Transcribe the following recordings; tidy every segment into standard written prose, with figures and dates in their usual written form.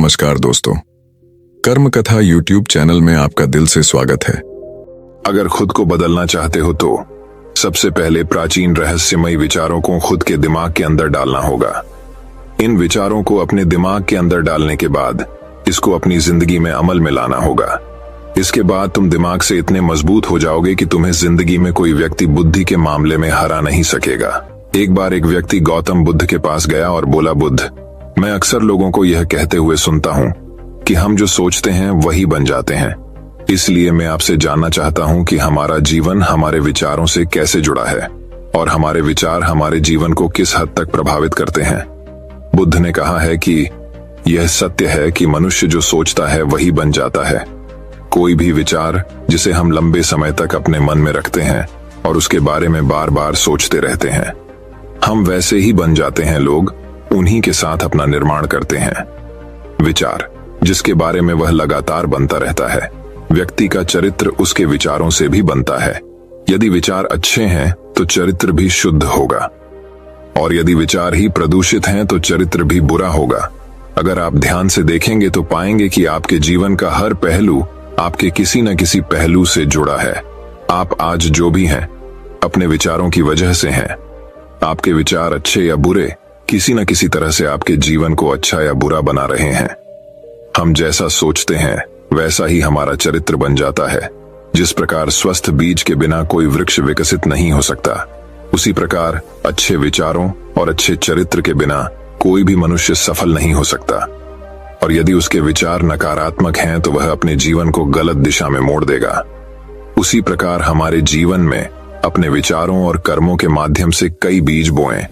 नमस्कार दोस्तों, कर्म कथा यूट्यूब चैनल में आपका दिल से स्वागत है। अगर खुद को बदलना चाहते हो तो सबसे पहले प्राचीन रहस्यमयी विचारों को खुद के दिमाग के अंदर डालना होगा। इन विचारों को अपने दिमाग के अंदर डालने के बाद इसको अपनी जिंदगी में अमल में लाना होगा। इसके बाद तुम दिमाग से इतने मजबूत हो जाओगे कि तुम्हें जिंदगी में कोई व्यक्ति बुद्धि के मामले में हरा नहीं सकेगा। एक बार एक व्यक्ति गौतम बुद्ध के पास गया और बोला, बुद्ध, मैं अक्सर लोगों को यह कहते हुए सुनता हूं कि हम जो सोचते हैं वही बन जाते हैं। इसलिए मैं आपसे जानना चाहता हूं कि हमारा जीवन हमारे विचारों से कैसे जुड़ा है और हमारे विचार हमारे जीवन को किस हद तक प्रभावित करते हैं। बुद्ध ने कहा है कि यह सत्य है कि मनुष्य जो सोचता है वही बन जाता है। कोई भी विचार जिसे हम लंबे समय तक अपने मन में रखते हैं और उसके बारे में बार बार सोचते रहते हैं, हम वैसे ही बन जाते हैं। लोग उन्हीं के साथ अपना निर्माण करते हैं। विचार जिसके बारे में वह लगातार बनता रहता है, व्यक्ति का चरित्र उसके विचारों से भी बनता है। यदि विचार अच्छे हैं तो चरित्र भी शुद्ध होगा, और यदि विचार ही प्रदूषित हैं तो चरित्र भी बुरा होगा। अगर आप ध्यान से देखेंगे तो पाएंगे कि आपके जीवन का हर पहलू आपके किसी न किसी पहलू से जुड़ा है। आप आज जो भी हैं अपने विचारों की वजह से हैं। आपके विचार अच्छे या बुरे किसी न किसी तरह से आपके जीवन को अच्छा या बुरा बना रहे हैं। हम जैसा सोचते हैं वैसा ही हमारा चरित्र बन जाता है। जिस प्रकार स्वस्थ बीज के बिना कोई वृक्ष विकसित नहीं हो सकता, उसी प्रकार अच्छे विचारों और अच्छे चरित्र के बिना कोई भी मनुष्य सफल नहीं हो सकता। और यदि उसके विचार नकारात्मक हैं तो वह अपने जीवन को गलत दिशा में मोड़ देगा। उसी प्रकार हमारे जीवन में अपने विचारों और कर्मों के माध्यम से कई बीज बोएं,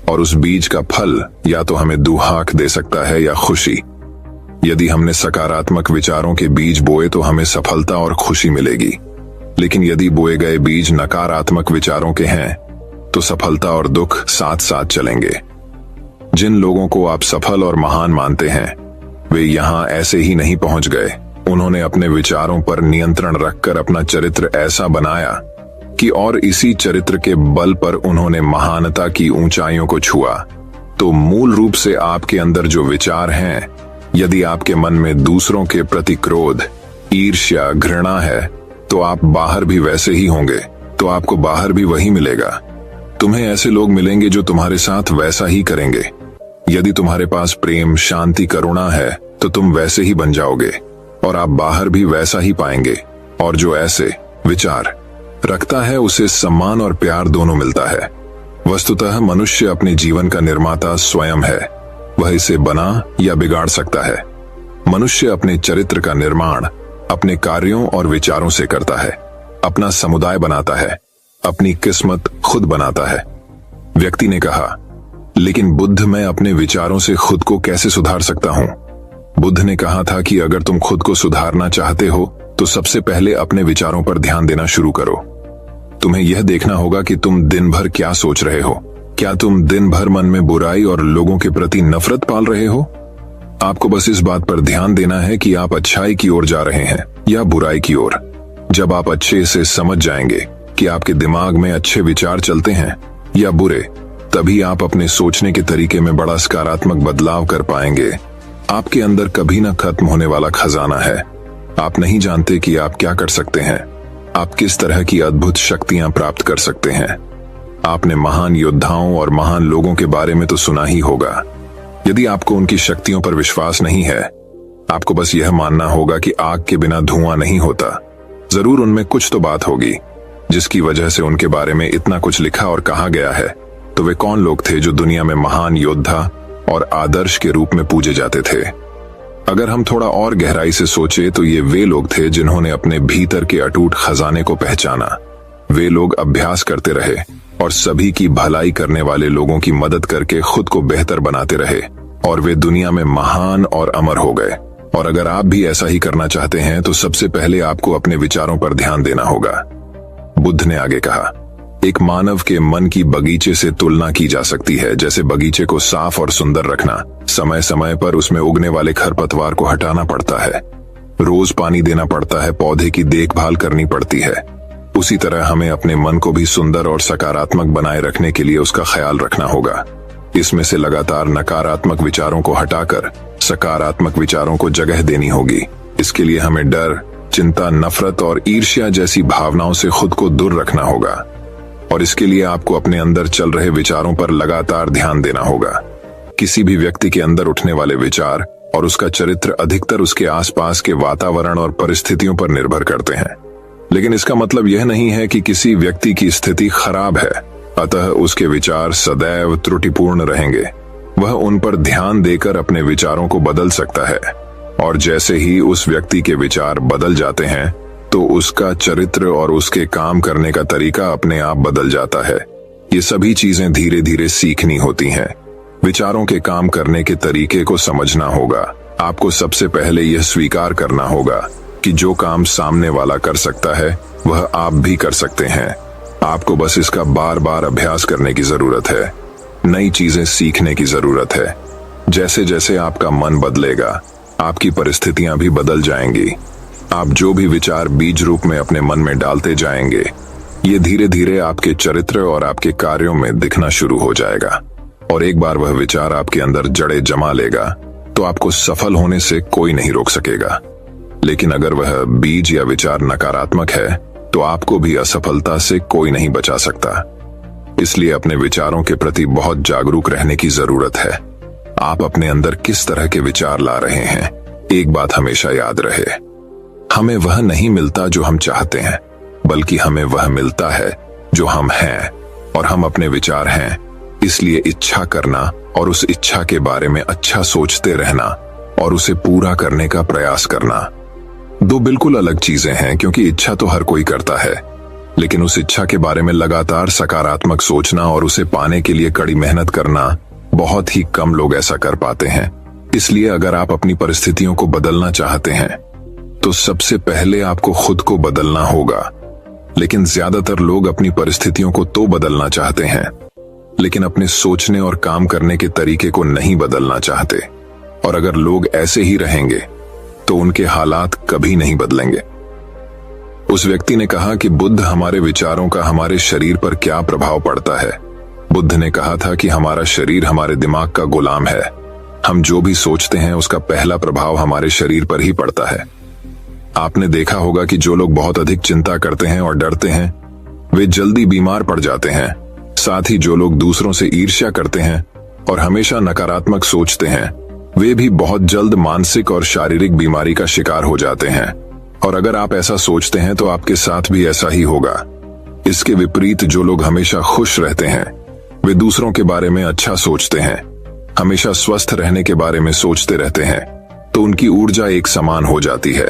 और उस बीज का फल या तो हमें दुहाक दे सकता है या खुशी। यदि हमने सकारात्मक विचारों के बीज बोए तो हमें सफलता और खुशी मिलेगी, लेकिन यदि बोए गए बीज नकारात्मक विचारों के हैं तो सफलता और दुख साथ साथ चलेंगे। जिन लोगों को आप सफल और महान मानते हैं वे यहां ऐसे ही नहीं पहुंच गए। उन्होंने अपने विचारों पर नियंत्रण रखकर अपना चरित्र ऐसा बनाया कि और इसी चरित्र के बल पर उन्होंने महानता की ऊंचाइयों को छुआ। तो मूल रूप से आपके अंदर जो विचार हैं, यदि आपके मन में दूसरों के प्रति क्रोध, ईर्ष्या, घृणा है तो आप बाहर भी वैसे ही होंगे, तो आपको बाहर भी वही मिलेगा। तुम्हें ऐसे लोग मिलेंगे जो तुम्हारे साथ वैसा ही करेंगे। यदि तुम्हारे पास प्रेम, शांति, करुणा है तो तुम वैसे ही बन जाओगे और आप बाहर भी वैसा ही पाएंगे। और जो ऐसे विचार रखता है उसे सम्मान और प्यार दोनों मिलता है। वस्तुतः मनुष्य अपने जीवन का निर्माता स्वयं है। वह इसे बना या बिगाड़ सकता है। मनुष्य अपने चरित्र का निर्माण अपने कार्यों और विचारों से करता है, अपना समुदाय बनाता है, अपनी किस्मत खुद बनाता है। व्यक्ति ने कहा, लेकिन बुद्ध, मैं अपने विचारों से खुद को कैसे सुधार सकता हूं? बुद्ध ने कहा था कि अगर तुम खुद को सुधारना चाहते हो तो सबसे पहले अपने विचारों पर ध्यान देना शुरू करो। तुम्हें यह देखना होगा कि तुम दिन भर क्या सोच रहे हो। क्या तुम दिन भर मन में बुराई और लोगों के प्रति नफरत पाल रहे हो? आपको बस इस बात पर ध्यान देना है कि आप अच्छाई की ओर जा रहे हैं या बुराई की ओर। जब आप अच्छे से समझ जाएंगे कि आपके दिमाग में अच्छे विचार चलते हैं या बुरे, तभी आप अपने सोचने के तरीके में बड़ा सकारात्मक बदलाव कर पाएंगे। आपके अंदर कभी न खत्म होने वाला खजाना है। आप नहीं जानते कि आप क्या कर सकते हैं, आप किस तरह की अद्भुत शक्तियां प्राप्त कर सकते हैं। आपने महान योद्धाओं और महान लोगों के बारे में तो सुना ही होगा। यदि आपको उनकी शक्तियों पर विश्वास नहीं है, आपको बस यह मानना होगा कि आग के बिना धुआं नहीं होता। जरूर उनमें कुछ तो बात होगी जिसकी वजह से उनके बारे में इतना कुछ लिखा और कहा गया है। तो वे कौन लोग थे जो दुनिया में महान योद्धा और आदर्श के रूप में पूजे जाते थे? अगर हम थोड़ा और गहराई से सोचे तो ये वे लोग थे जिन्होंने अपने भीतर के अटूट खजाने को पहचाना। वे लोग अभ्यास करते रहे और सभी की भलाई करने वाले लोगों की मदद करके खुद को बेहतर बनाते रहे, और वे दुनिया में महान और अमर हो गए। और अगर आप भी ऐसा ही करना चाहते हैं तो सबसे पहले आपको अपने विचारों पर ध्यान देना होगा। बुद्ध ने आगे कहा, एक मानव के मन की बगीचे से तुलना की जा सकती है। जैसे बगीचे को साफ और सुंदर रखना, समय समय पर उसमें उगने वाले खरपतवार को हटाना पड़ता है, रोज पानी देना पड़ता है, पौधे की देखभाल करनी पड़ती है। उसी तरह हमें अपने मन को भी सुंदर और सकारात्मक बनाए रखने के लिए उसका ख्याल रखना होगा। इसमें से लगातार नकारात्मक विचारों को हटाकर सकारात्मक विचारों को जगह देनी होगी। इसके लिए हमें डर, चिंता, नफरत और ईर्ष्या जैसी भावनाओं से खुद को दूर रखना होगा। और इसके लिए आपको अपने अंदर चल रहे विचारों पर लगातार ध्यान देना होगा। किसी भी व्यक्ति के अंदर उठने वाले विचार और उसका चरित्र अधिकतर उसके आसपास के वातावरण और परिस्थितियों पर निर्भर करते हैं। लेकिन इसका मतलब यह नहीं है कि किसी व्यक्ति की स्थिति खराब है, अतः उसके विचार सदैव त्रुटिपूर्ण रहेंगे। वह उन पर ध्यान देकर अपने विचारों को बदल सकता है, और जैसे ही उस व्यक्ति के विचार बदल जाते हैं तो उसका चरित्र और उसके काम करने का तरीका अपने आप बदल जाता है। ये सभी चीजें धीरे धीरे सीखनी होती हैं। विचारों के काम करने के तरीके को समझना होगा। आपको सबसे पहले यह स्वीकार करना होगा कि जो काम सामने वाला कर सकता है वह आप भी कर सकते हैं। आपको बस इसका बार बार अभ्यास करने की जरूरत है। नई चीजें सीखने की जरूरत है। जैसे जैसे आपका मन बदलेगा, आपकी परिस्थितियां भी बदल जाएंगी। आप जो भी विचार बीज रूप में अपने मन में डालते जाएंगे, ये धीरे धीरे आपके चरित्र और आपके कार्यों में दिखना शुरू हो जाएगा। और एक बार वह विचार आपके अंदर जड़ें जमा लेगा तो आपको सफल होने से कोई नहीं रोक सकेगा। लेकिन अगर वह बीज या विचार नकारात्मक है तो आपको भी असफलता से कोई नहीं बचा सकता। इसलिए अपने विचारों के प्रति बहुत जागरूक रहने की जरूरत है। आप अपने अंदर किस तरह के विचार ला रहे हैं, एक बात हमेशा याद रहे, हमें वह नहीं मिलता जो हम चाहते हैं, बल्कि हमें वह मिलता है जो हम हैं। और हम अपने विचार हैं, इसलिए इच्छा करना और उस इच्छा के बारे में अच्छा सोचते रहना और उसे पूरा करने का प्रयास करना दो बिल्कुल अलग चीजें हैं। क्योंकि इच्छा तो हर कोई करता है, लेकिन उस इच्छा के बारे में लगातार सकारात्मक सोचना और उसे पाने के लिए कड़ी मेहनत करना, बहुत ही कम लोग ऐसा कर पाते हैं। इसलिए अगर आप अपनी परिस्थितियों को बदलना चाहते हैं तो सबसे पहले आपको खुद को बदलना होगा। लेकिन ज्यादातर लोग अपनी परिस्थितियों को तो बदलना चाहते हैं, लेकिन अपने सोचने और काम करने के तरीके को नहीं बदलना चाहते। और अगर लोग ऐसे ही रहेंगे तो उनके हालात कभी नहीं बदलेंगे। उस व्यक्ति ने कहा कि बुद्ध, हमारे विचारों का हमारे शरीर पर क्या प्रभाव पड़ता है। बुद्ध ने कहा था कि हमारा शरीर हमारे दिमाग का गुलाम है। हम जो भी सोचते हैं उसका पहला प्रभाव हमारे शरीर पर ही पड़ता है। आपने देखा होगा कि जो लोग बहुत अधिक चिंता करते हैं और डरते हैं वे जल्दी बीमार पड़ जाते हैं। साथ ही जो लोग दूसरों से ईर्ष्या करते हैं और हमेशा नकारात्मक सोचते हैं वे भी बहुत जल्द मानसिक और शारीरिक बीमारी का शिकार हो जाते हैं। और अगर आप ऐसा सोचते हैं तो आपके साथ भी ऐसा ही होगा। इसके विपरीत जो लोग हमेशा खुश रहते हैं वे दूसरों के बारे में अच्छा सोचते हैं, हमेशा स्वस्थ रहने के बारे में सोचते रहते हैं, तो उनकी ऊर्जा एक समान हो जाती है।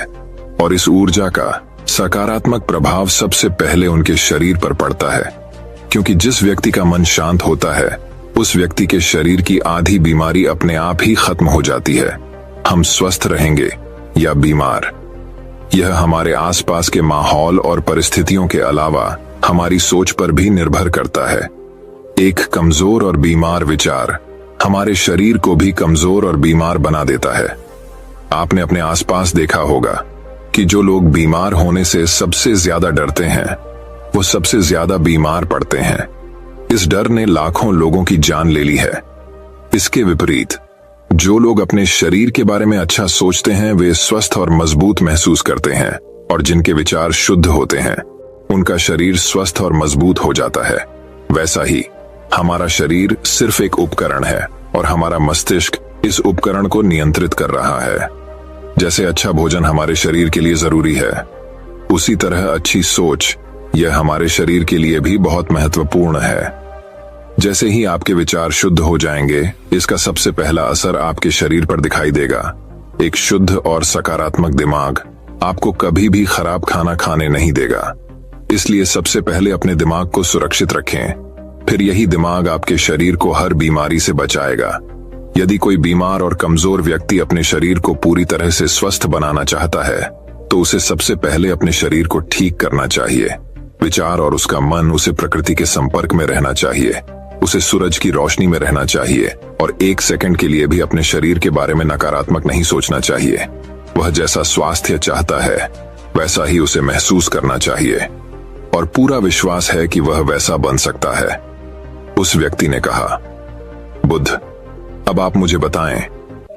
और इस ऊर्जा का सकारात्मक प्रभाव सबसे पहले उनके शरीर पर पड़ता है। क्योंकि जिस व्यक्ति का मन शांत होता है उस व्यक्ति के शरीर की आधी बीमारी अपने आप ही खत्म हो जाती है। हम स्वस्थ रहेंगे या बीमार, यह हमारे आसपास के माहौल और परिस्थितियों के अलावा हमारी सोच पर भी निर्भर करता है। एक कमजोर और बीमार विचार हमारे शरीर को भी कमजोर और बीमार बना देता है। आपने अपने आसपास देखा होगा कि जो लोग बीमार होने से सबसे ज्यादा डरते हैं वो सबसे ज्यादा बीमार पड़ते हैं। इस डर ने लाखों लोगों की जान ले ली है। इसके विपरीत जो लोग अपने शरीर के बारे में अच्छा सोचते हैं वे स्वस्थ और मजबूत महसूस करते हैं। और जिनके विचार शुद्ध होते हैं उनका शरीर स्वस्थ और मजबूत हो जाता है। वैसा ही हमारा शरीर सिर्फ एक उपकरण है और हमारा मस्तिष्क इस उपकरण को नियंत्रित कर रहा है। जैसे अच्छा भोजन हमारे शरीर के लिए जरूरी है, उसी तरह अच्छी सोच यह हमारे शरीर के लिए भी बहुत महत्वपूर्ण है। जैसे ही आपके विचार शुद्ध हो जाएंगे, इसका सबसे पहला असर आपके शरीर पर दिखाई देगा। एक शुद्ध और सकारात्मक दिमाग आपको कभी भी खराब खाना खाने नहीं देगा। इसलिए सबसे पहले अपने दिमाग को सुरक्षित रखें, फिर यही दिमाग आपके शरीर को हर बीमारी से बचाएगा। यदि कोई बीमार और कमजोर व्यक्ति अपने शरीर को पूरी तरह से स्वस्थ बनाना चाहता है तो उसे सबसे पहले अपने शरीर को ठीक करना चाहिए। विचार और उसका मन उसे प्रकृति के संपर्क में रहना चाहिए, उसे सूरज की रोशनी में रहना चाहिए और एक सेकंड के लिए भी अपने शरीर के बारे में नकारात्मक नहीं सोचना चाहिए। वह जैसा स्वास्थ्य चाहता है वैसा ही उसे महसूस करना चाहिए और पूरा विश्वास है कि वह वैसा बन सकता है। उस व्यक्ति ने कहा, बुद्ध, अब आप मुझे बताएं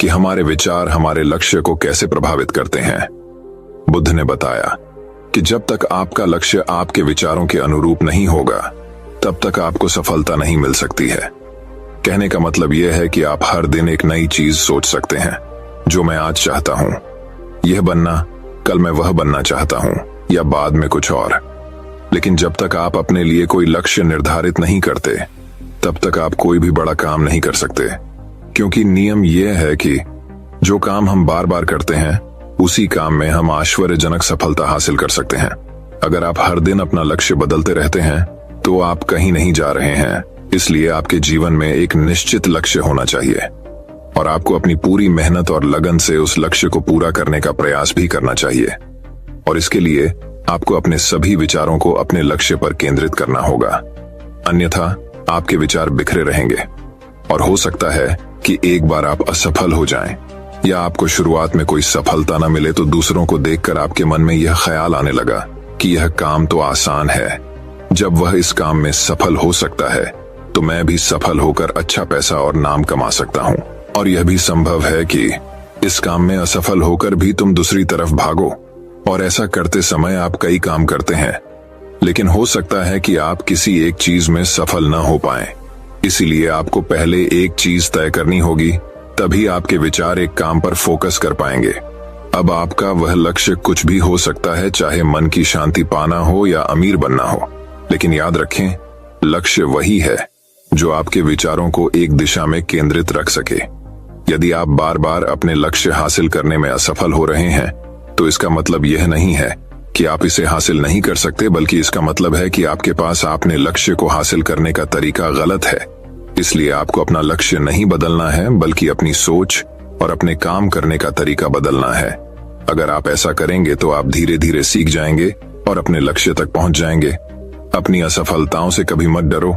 कि हमारे विचार हमारे लक्ष्य को कैसे प्रभावित करते हैं। बुद्ध ने बताया कि जब तक आपका लक्ष्य आपके विचारों के अनुरूप नहीं होगा, तब तक आपको सफलता नहीं मिल सकती है। कहने का मतलब यह है कि आप हर दिन एक नई चीज सोच सकते हैं, जो मैं आज चाहता हूं, यह बनना, कल मैं वह बनना चाहता हूं, या बाद में कुछ और। लेकिन जब तक आप अपने लिए कोई लक्ष्य निर्धारित नहीं करते, तब तक आप कोई भी बड़ा काम नहीं कर सकते, क्योंकि नियम यह है कि जो काम हम बार बार करते हैं, उसी काम में हम आश्चर्यजनक सफलता हासिल कर सकते हैं। अगर आप हर दिन अपना लक्ष्य बदलते रहते हैं, तो आप कहीं नहीं जा रहे हैं। इसलिए आपके जीवन में एक निश्चित लक्ष्य होना चाहिए और आपको अपनी पूरी मेहनत और लगन से उस लक्ष्य को पूरा करने का प्रयास भी करना चाहिए। और इसके लिए आपको अपने सभी विचारों को अपने लक्ष्य पर केंद्रित करना होगा, अन्यथा आपके विचार बिखरे रहेंगे और हो सकता है कि एक बार आप असफल हो जाएं, या आपको शुरुआत में कोई सफलता न मिले तो दूसरों को देखकर आपके मन में यह ख्याल आने लगा कि यह काम तो आसान है, जब वह इस काम में सफल हो सकता है तो मैं भी सफल होकर अच्छा पैसा और नाम कमा सकता हूँ। और यह भी संभव है कि इस काम में असफल होकर भी तुम दूसरी तरफ भागो, और ऐसा करते समय आप कई काम करते हैं, लेकिन हो सकता है कि आप किसी एक चीज में सफल न हो पाएं। इसीलिए आपको पहले एक चीज तय करनी होगी, तभी आपके विचार एक काम पर फोकस कर पाएंगे। अब आपका वह लक्ष्य कुछ भी हो सकता है, चाहे मन की शांति पाना हो या अमीर बनना हो, लेकिन याद रखें, लक्ष्य वही है जो आपके विचारों को एक दिशा में केंद्रित रख सके। यदि आप बार बार अपने लक्ष्य हासिल करने में असफल हो रहे हैं, तो इसका मतलब यह नहीं है कि आप इसे हासिल नहीं कर सकते, बल्कि इसका मतलब है कि आपके पास अपने लक्ष्य को हासिल करने का तरीका गलत है। इसलिए आपको अपना लक्ष्य नहीं बदलना है, बल्कि अपनी सोच और अपने काम करने का तरीका बदलना है। अगर आप ऐसा करेंगे तो आप धीरे धीरे सीख जाएंगे और अपने लक्ष्य तक पहुंच जाएंगे। अपनी असफलताओं से कभी मत डरो।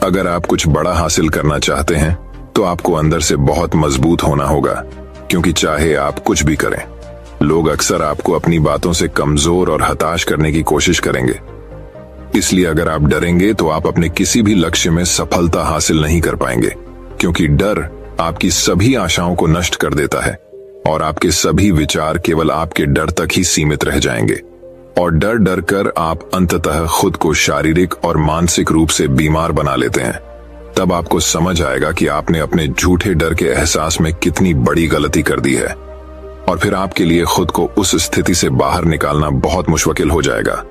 अगर आप कुछ बड़ा हासिल करना चाहते हैं, तो आपको अंदर से बहुत मजबूत होना होगा, क्योंकि चाहे आप कुछ भी करें, लोग अक्सर आपको अपनी बातों से कमजोर और हताश करने की कोशिश करेंगे। इसलिए अगर आप डरेंगे तो आप अपने किसी भी लक्ष्य में सफलता हासिल नहीं कर पाएंगे, क्योंकि डर आपकी सभी आशाओं को नष्ट कर देता है और आपके सभी विचार केवल आपके डर तक ही सीमित रह जाएंगे। और डर डर कर आप अंततः खुद को शारीरिक और मानसिक रूप से बीमार बना लेते हैं। तब आपको समझ आएगा कि आपने अपने झूठे डर के एहसास में कितनी बड़ी गलती कर दी है, और फिर आपके लिए खुद को उस स्थिति से बाहर निकालना बहुत मुश्किल हो जाएगा।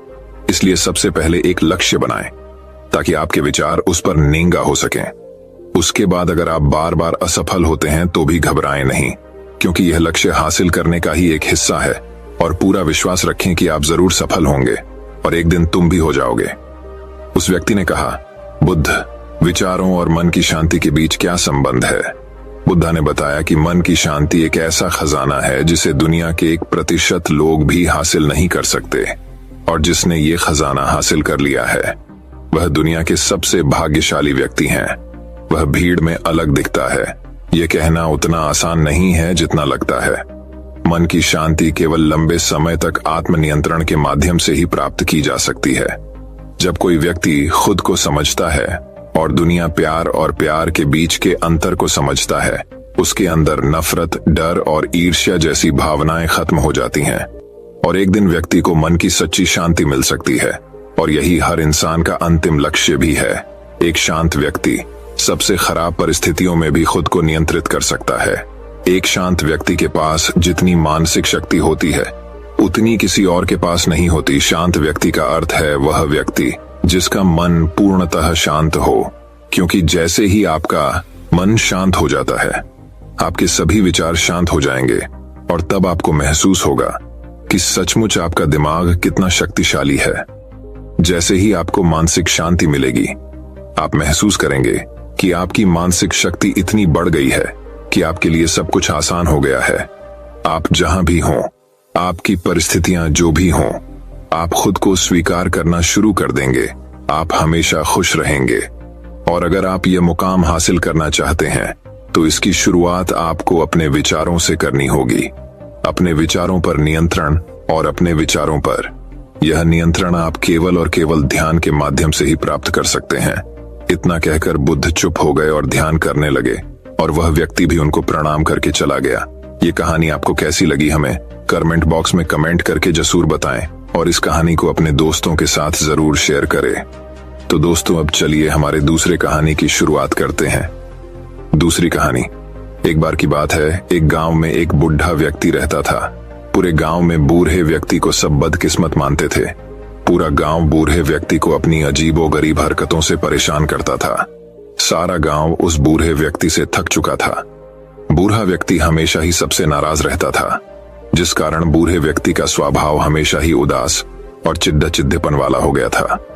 इसलिए सबसे पहले एक लक्ष्य बनाएं, ताकि आपके विचार उस पर नींगा हो सकें। उसके बाद अगर आप बार बार असफल होते हैं तो भी घबराएं नहीं, क्योंकि यह लक्ष्य हासिल करने का ही एक हिस्सा है, और पूरा विश्वास रखें कि आप जरूर सफल होंगे और एक दिन तुम भी हो जाओगे। उस व्यक्ति ने कहा, बुद्ध, विचारों और मन की शांति के बीच क्या संबंध है? बुद्धा ने बताया कि मन की शांति एक ऐसा खजाना है जिसे दुनिया के 1% लोग भी हासिल नहीं कर सकते, और जिसने ये खजाना हासिल कर लिया है वह दुनिया के सबसे भाग्यशाली व्यक्ति हैं। वह भीड़ में अलग दिखता है, ये कहना उतना आसान नहीं है जितना लगता है। मन की शांति केवल लंबे समय तक आत्मनियंत्रण के माध्यम से ही प्राप्त की जा सकती है। जब कोई व्यक्ति खुद को समझता है और दुनिया प्यार और प्यार के बीच के अंतर को समझता है, उसके अंदर नफरत, डर और ईर्ष्या जैसी भावनाएं खत्म हो जाती हैं, और एक दिन व्यक्ति को मन की सच्ची शांति मिल सकती है। और यही हर इंसान का अंतिम लक्ष्य भी है। एक शांत व्यक्ति सबसे खराब परिस्थितियों में भी खुद को नियंत्रित कर सकता है। एक शांत व्यक्ति के पास जितनी मानसिक शक्ति होती है, उतनी किसी और के पास नहीं होती। शांत व्यक्ति का अर्थ है वह व्यक्ति जिसका मन पूर्णतः शांत हो, क्योंकि जैसे ही आपका मन शांत हो जाता है, आपके सभी विचार शांत हो जाएंगे, और तब आपको महसूस होगा कि सचमुच आपका दिमाग कितना शक्तिशाली है। जैसे ही आपको मानसिक शांति मिलेगी, आप महसूस करेंगे कि आपकी मानसिक शक्ति इतनी बढ़ गई है कि आपके लिए सब कुछ आसान हो गया है। आप जहां भी हों, आपकी परिस्थितियां जो भी हों, आप खुद को स्वीकार करना शुरू कर देंगे। आप हमेशा खुश रहेंगे। और अगर आप ये मुकाम हासिल करना चाहते हैं, तो इसकी शुरुआत आपको अपने विचारों से करनी होगी। अपने विचारों पर नियंत्रण और अपने विचारों पर यह नियंत्रण आप केवल और केवल ध्यान के माध्यम से ही प्राप्त कर सकते हैं। इतना कहकर बुद्ध चुप हो गए और ध्यान करने लगे, और वह व्यक्ति भी उनको प्रणाम करके चला गया। ये कहानी आपको कैसी लगी हमें कमेंट बॉक्स में कमेंट करके जरूर बताएं और इस कहानी को अपने दोस्तों के साथ जरूर शेयर करें। तो दोस्तों अब चलिए हमारे दूसरे कहानी की शुरुआत करते हैं। दूसरी कहानी। एक बार की बात है, एक गांव में एक बुढ़ा व्यक्ति रहता था। पूरे गांव में बूढ़े व्यक्ति को सब बदकिस्मत मानते थे। पूरा गांव बूढ़े व्यक्ति को अपनी अजीबोगरीब हरकतों से परेशान करता था। सारा गांव उस बूढ़े व्यक्ति से थक चुका था। बूढ़ा व्यक्ति हमेशा ही सबसे नाराज रहता था, जिस कारण बूढ़े व्यक्ति का स्वभाव हमेशा ही उदास और चिढ़-चिढ़ेपन वाला हो गया था।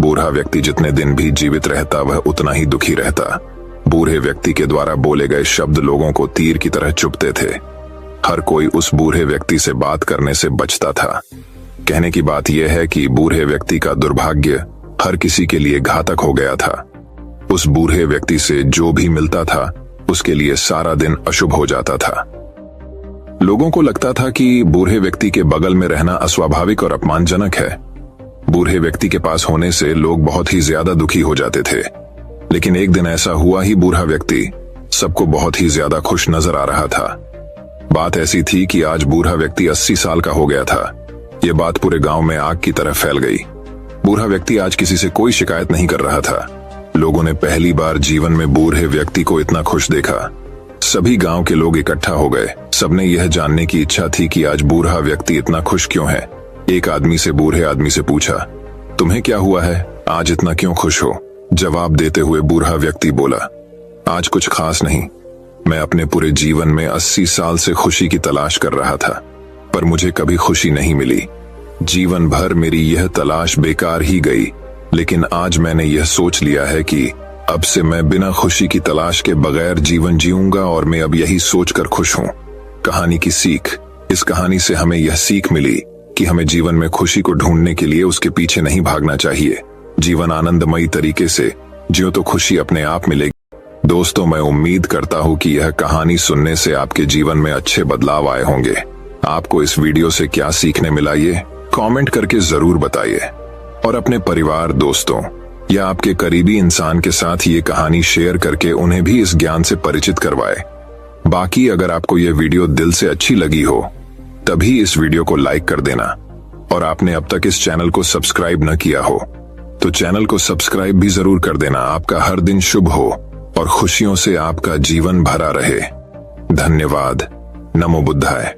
बूढ़ा व्यक्ति जितने दिन भी जीवित रहता वह उतना ही दुखी रहता। बूढ़े व्यक्ति के द्वारा बोले गए शब्द लोगों को तीर की तरह चुभते थे। हर कोई उस बूढ़े व्यक्ति से बात करने से बचता था। कहने की बात यह है कि बूढ़े व्यक्ति का दुर्भाग्य हर किसी के लिए घातक हो गया था। उस बूढ़े व्यक्ति से जो भी मिलता था उसके लिए सारा दिन अशुभ हो जाता था। लोगों को लगता था कि बूढ़े व्यक्ति के बगल में रहना अस्वाभाविक और अपमानजनक है। बूढ़े व्यक्ति के पास होने से लोग बहुत ही ज्यादा दुखी हो जाते थे। लेकिन एक दिन ऐसा हुआ ही बूढ़ा व्यक्ति सबको बहुत ही ज्यादा खुश नजर आ रहा था। बात ऐसी थी कि आज बूढ़ा व्यक्ति 80 साल का हो गया था। यह बात पूरे गांव में आग की तरह फैल गई। बूढ़ा व्यक्ति आज किसी से कोई शिकायत नहीं कर रहा था। लोगों ने पहली बार जीवन में बूढ़े व्यक्ति को इतना खुश देखा। सभी गांव के लोग इकट्ठा हो गए। सबने यह जानने की इच्छा थी कि आज बूढ़ा व्यक्ति इतना खुश क्यों है। एक आदमी से बूढ़े आदमी से पूछा, तुम्हें क्या हुआ है, आज इतना क्यों खुश हो? जवाब देते हुए बूढ़ा व्यक्ति बोला, आज कुछ खास नहीं। मैं अपने पूरे जीवन में 80 साल से खुशी की तलाश कर रहा था, पर मुझे कभी खुशी नहीं मिली। जीवन भर मेरी यह तलाश बेकार ही गई। लेकिन आज मैंने यह सोच लिया है कि अब से मैं बिना खुशी की तलाश के बगैर जीवन जीऊंगा और मैं अब यही सोचकर खुश हूँ। कहानी की सीख। इस कहानी से हमें यह सीख मिली कि हमें जीवन में खुशी को ढूंढने के लिए उसके पीछे नहीं भागना चाहिए। जीवन आनंदमयी तरीके से जियो तो खुशी अपने आप मिलेगी। दोस्तों, मैं उम्मीद करता हूँ कि यह कहानी सुनने से आपके जीवन में अच्छे बदलाव आए होंगे। आपको इस वीडियो से क्या सीखने मिला ये कमेंट करके जरूर बताइए और अपने परिवार, दोस्तों या आपके करीबी इंसान के साथ ये कहानी शेयर करके उन्हें भी इस ज्ञान से परिचित करवाए। बाकी अगर आपको यह वीडियो दिल से अच्छी लगी हो तभी इस वीडियो को लाइक कर देना और आपने अब तक इस चैनल को सब्सक्राइब न किया हो तो चैनल को सब्सक्राइब भी जरूर कर देना। आपका हर दिन शुभ हो और खुशियों से आपका जीवन भरा रहे। धन्यवाद। नमो बुद्धाय।